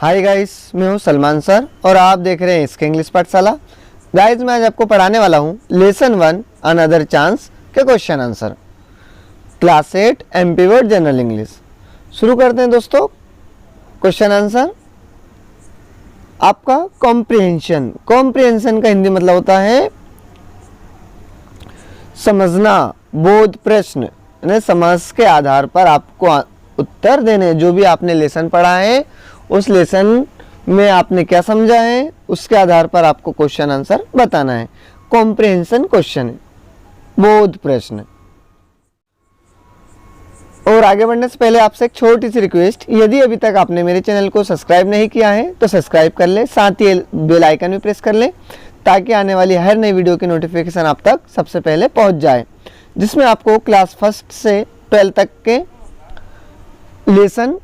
Hi guys, मैं हूं Salman sir और आप देख रहे हैं इसके इंग्लिश पाठशाला। गाइस, मैं आज आपको पढ़ाने वाला हूं लेसन 1 अनदर चांस के question answer, class 8 MP word general English. शुरू करते हैं दोस्तों। क्वेश्चन आंसर आपका कॉम्प्रिहेंशन। कॉम्प्रिहेंशन का हिंदी मतलब होता है समझना, बोध प्रश्न, यानी समझ के आधार पर आपको उत्तर देने। जो भी आपने लेसन पढ़ा है उस लेसन में आपने क्या समझा है उसके आधार पर आपको क्वेश्चन आंसर बताना है। कॉम्प्रिहेंशन क्वेश्चन है, बोध प्रश्न। और आगे बढ़ने से पहले आपसे एक छोटी सी रिक्वेस्ट, यदि अभी तक आपने मेरे चैनल को सब्सक्राइब नहीं किया है तो सब्सक्राइब कर ले, साथ ही बेल आइकन भी प्रेस कर ले ताकि आने वाली हर नई वीडियो की नोटिफिकेशन आप तक सबसे पहले पहुंच जाए, जिसमें आपको क्लास 1 से 12 तक के lesson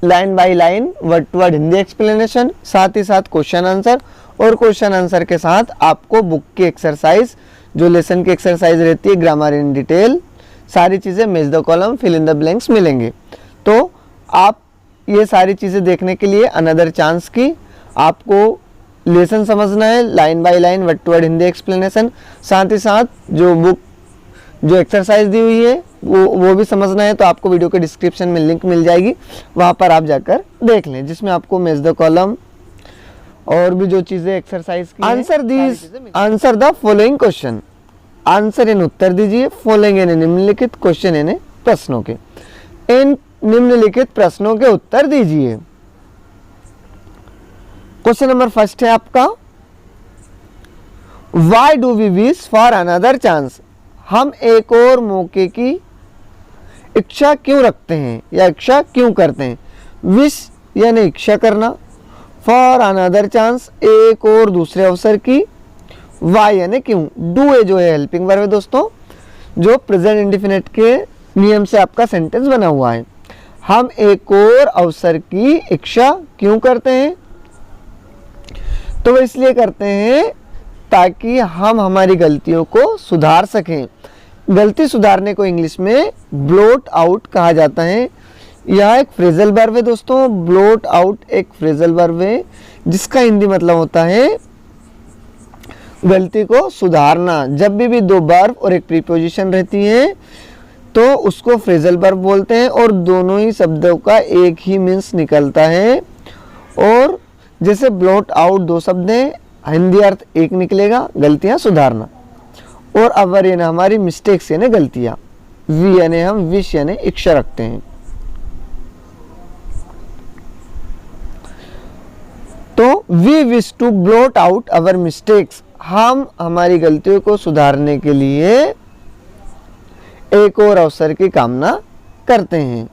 line by line word to word Hindi explanation, साथ ही साथ क्वेश्चन आंसर, और क्वेश्चन आंसर के साथ आपको बुक की एक्सरसाइज, जो लेसन की एक्सरसाइज रहती है, ग्रामर इन डिटेल, सारी चीज़ें, match the column, fill in the blanks मिलेंगे। तो आप ये सारी चीज़ें देखने के लिए अनदर चांस की आपको लेसन समझना है, line by line word to word Hindi explanation, साथ ही साथ जो बुक जो एक्सरसाइज दी हुई है वो भी समझना है। तो आपको वीडियो के डिस्क्रिप्शन में लिंक मिल जाएगी, वहाँ पर आप जाकर देख लें, जिसमें आपको मैच द कॉलम और भी जो चीज़ें एक्सरसाइज की answer the following question. Answer इन उत्तर दीजिए, फॉलोइंग यानी निम्नलिखित, क्वेश्चन यानी प्रश्नों के, इन निम्नलिखित प्रश्नों के उत्तर दीजिए। क्वेश्चन नंबर 1 है आपका, why do we wish for another chance. हम एक और मौके की इच्छा क्यों रखते हैं या इच्छा क्यों करते हैं। विश यानी इच्छा करना, फॉर अनदर चांस एक और दूसरे अवसर की, वाई यानी क्यों। डू ए जो है हेल्पिंग वर्ब है दोस्तों, जो प्रेजेंट इंडेफिनिट के नियम से आपका सेंटेंस बना हुआ है। हम एक और अवसर की इच्छा क्यों करते हैं, तो वो इसलिए करते हैं ताकि हम हमारी गलतियों को सुधार सकें। गलती सुधारने को इंग्लिश में ब्लोट आउट कहा जाता है। यह एक फ्रेजल वर्ब है दोस्तों। ब्लोट आउट एक फ्रेजल वर्ब है जिसका हिंदी मतलब होता है गलती को सुधारना। जब भी दो वर्ब और एक प्रीपोजिशन रहती है तो उसको फ्रेजल वर्ब बोलते हैं और दोनों ही शब्दों का एक ही मीन्स निकलता है। और जैसे ब्लोट आउट दो शब्द हैं, हिंदी अर्थ एक निकलेगा, गलतियां सुधारना। और अवर यानी हमारी मिस्टेक्स यानी गलतियां, वी यानी हम विश यानी इच्छा रखते हैं। तो we wish to blot out our mistakes, हम हमारी गलतियों को सुधारने के लिए एक और अवसर की कामना करते हैं।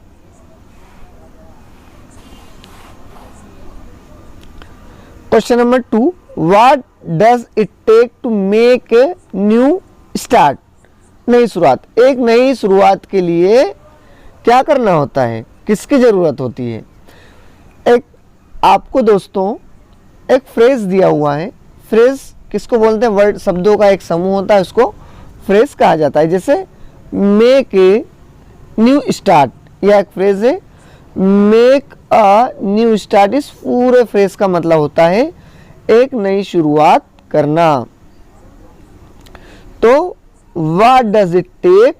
Question number 2, what does it take to make a new start. नई शुरुआत, एक नई शुरुआत के लिए क्या करना होता है, किसकी जरूरत होती है। एक आपको दोस्तों एक फ्रेज दिया हुआ है। फ्रेज किसको बोलते हैं, वर्ड शब्दों का एक समूह होता है, उसको फ्रेज कहा जाता है। जैसे मेक ए न्यू स्टार्ट, यह एक फ्रेज है। मेक अ न्यू स्टार्ट, इस पूरे फ्रेज का मतलब होता है एक नई शुरुआत करना। तो what does it take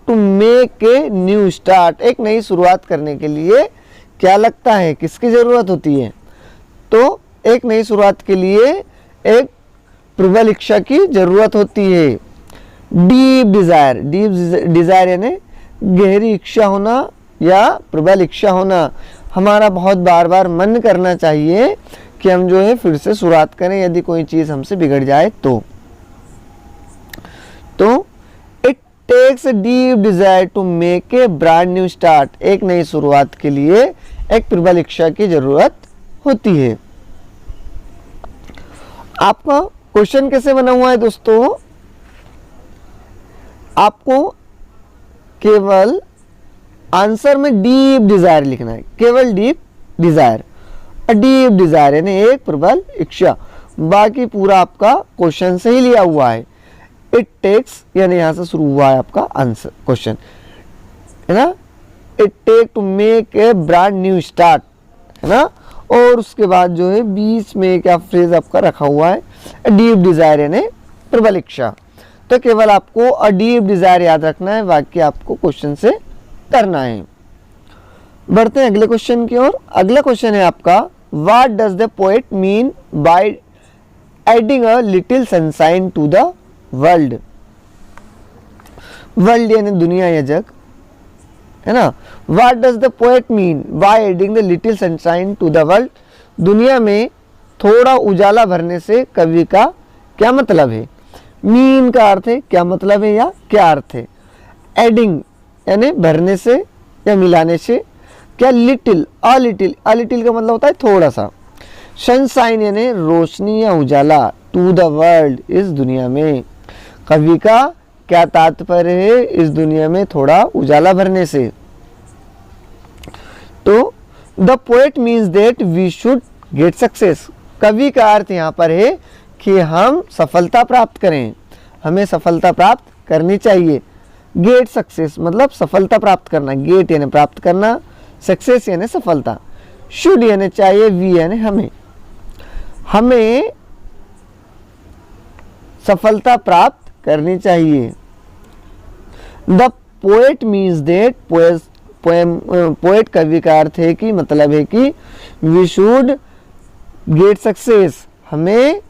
to make a new start, एक नई शुरुआत करने के लिए क्या लगता है, किसकी जरूरत होती है। तो एक नई शुरुआत के लिए एक प्रबल इच्छा की जरूरत होती है। डीप डिजायर, डीप डिजायर यानी गहरी इच्छा होना या प्रबल इच्छा होना। हमारा बहुत बार बार मन करना चाहिए कि हम जो है फिर से शुरुआत करें यदि कोई चीज हमसे बिगड़ जाए तो it takes deep desire to make a brand new start, एक नई शुरुआत के लिए एक प्रबल इच्छा की जरूरत होती है। आपका क्वेश्चन कैसे बना हुआ है दोस्तों, आपको केवल आंसर में डीप डिजायर लिखना है, केवल डीप डिजायर। डीप डिजायर यानी एक प्रबल इच्छा, बाकी पूरा आपका क्वेश्चन से ही लिया हुआ है। इट टेक्स यानी यहां से शुरू हुआ है आपका आंसर क्वेश्चन, है ना। It take to make a brand new start, है ना। और उसके बाद जो है बीच में क्या फ्रेज आपका रखा हुआ है, डीप डिजायर यानी प्रबल इच्छा। तो केवल आपको अ डीप डिजायर याद रखना है, बाकी आपको क्वेश्चन से करना है। बढ़ते हैं अगले क्वेश्चन की ओर। अगला क्वेश्चन है आपका, what does the poet mean by adding a little sunshine to the world. World यानी दुनिया या जग, है ना। What does the poet mean by adding the little sunshine to the world. दुनिया में थोड़ा उजाला भरने से कवि का क्या मतलब है। मीन का अर्थ है क्या मतलब है या क्या अर्थ है। एडिंग यानी भरने से या मिलाने से। क्या लिटिल, अ लिटिल का मतलब होता है थोड़ा सा। सनशाइन यानी रोशनी या उजाला, टू द वर्ल्ड इस दुनिया में। कवि का क्या तात्पर्य है इस दुनिया में थोड़ा उजाला भरने से। तो the poet means that we should get success. कवि का अर्थ यहाँ पर है कि हम सफलता प्राप्त करें, हमें सफलता प्राप्त करनी चाहिए। गेट सक्सेस मतलब सफलता प्राप्त करना, गेट यानी प्राप्त करना, सक्सेस यानी सफलता। शुड यानी चाहिए, वी यानी हमें, हमें सफलता प्राप्त करनी चाहिए। The poet means that, poet कवि का अर्थ है कि मतलब है कि वी शुड गेट सक्सेस, हमें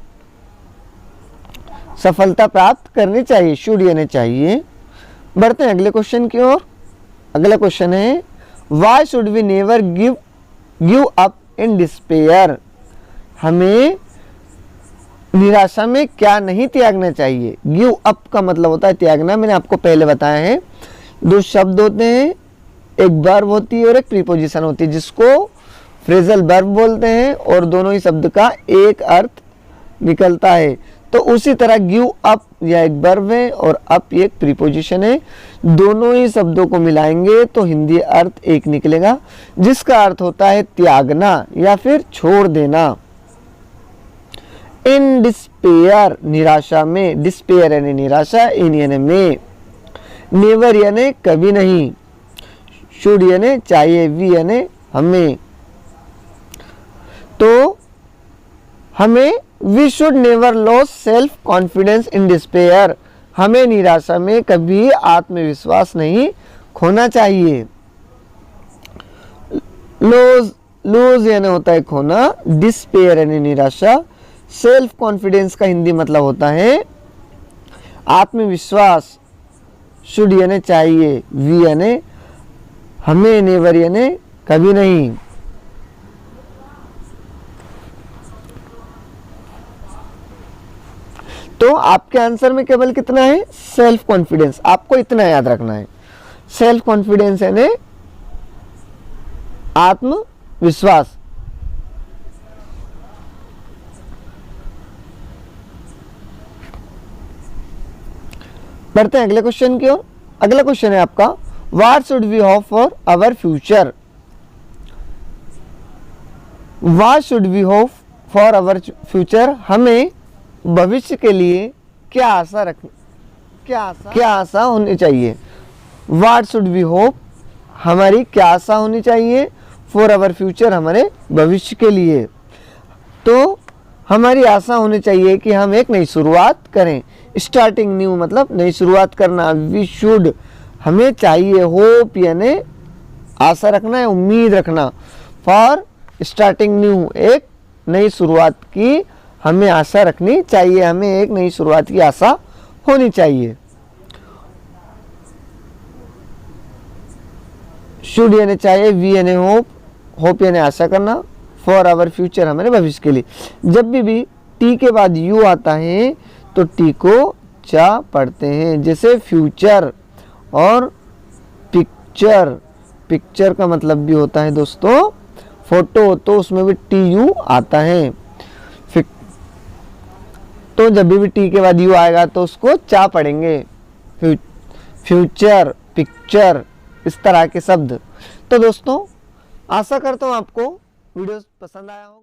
सफलता प्राप्त करनी चाहिए, शुड यानी चाहिए। बढ़ते हैं अगले क्वेश्चन की ओर। अगला क्वेश्चन है, why should we never give up in despair. हमें निराशा में क्या नहीं त्यागना चाहिए। गिव अप का मतलब होता है त्यागना, मैंने आपको पहले बताया है। दो शब्द होते हैं, एक वर्ब होती है और एक प्रीपोजिशन होती है, जिसको फ्रेजल वर्ब बोलते हैं और दोनों ही शब्द का एक अर्थ निकलता है। तो उसी तरह गिव अप यह एक वर्ब है और अप एक प्रीपोजिशन है। दोनों ही शब्दों को मिलाएंगे तो हिंदी अर्थ एक निकलेगा, जिसका अर्थ होता है त्यागना या फिर छोड़ देना। इन डिस्पेयर निराशा में, डिस्पेयर यानी निराशा, इन यानी में, नेवर यानी कभी नहीं, शुड यानी चाहिए, वी यानी हमें। तो हमें we should never loss self confidence in despair. हमें निराशा में कभी आत्मविश्वास नहीं खोना चाहिए। लूज यानी होता है खोना, डिस्पेयर यानी निराशा, सेल्फ कॉन्फिडेंस का हिंदी मतलब होता है आत्मविश्वास, शुड यानी चाहिए, वी यानी हमें, नेवर यानी कभी नहीं। तो आपके आंसर में केवल कितना है, सेल्फ कॉन्फिडेंस। आपको इतना याद रखना है, सेल्फ कॉन्फिडेंस यानी आत्मविश्वास। बढ़ते हैं अगले क्वेश्चन की ओर। अगला क्वेश्चन है आपका, what should we hope for our future. What should we hope for our future. हमें भविष्य के लिए क्या आशा रखनी, क्या आशा होनी चाहिए। व्हाट शुड वी होप, हमारी क्या आशा होनी चाहिए, फॉर आवर फ्यूचर हमारे भविष्य के लिए। तो हमारी आशा होनी चाहिए कि हम एक नई शुरुआत करें। स्टार्टिंग न्यू मतलब नई शुरुआत करना। वी शुड हमें चाहिए, होप यानी आशा रखना है, उम्मीद रखना। फॉर स्टार्टिंग न्यू एक नई शुरुआत की हमें आशा रखनी चाहिए, हमें एक नई शुरुआत की आशा होनी चाहिए। शुड यानी चाहिए, वी यानी होप, होप यानी आशा करना, फॉर आवर फ्यूचर हमारे भविष्य के लिए। जब भी टी के बाद यू आता है तो टी को चा पढ़ते हैं, जैसे फ्यूचर और पिक्चर। पिक्चर का मतलब भी होता है दोस्तों फोटो, तो उसमें भी टी यू आता है। तो जब भी टी के बाद यू आएगा तो उसको चा पढ़ेंगे, फ्यूचर, पिक्चर, इस तरह के शब्द। तो दोस्तों आशा करता हूँ आपको वीडियो पसंद आया हो।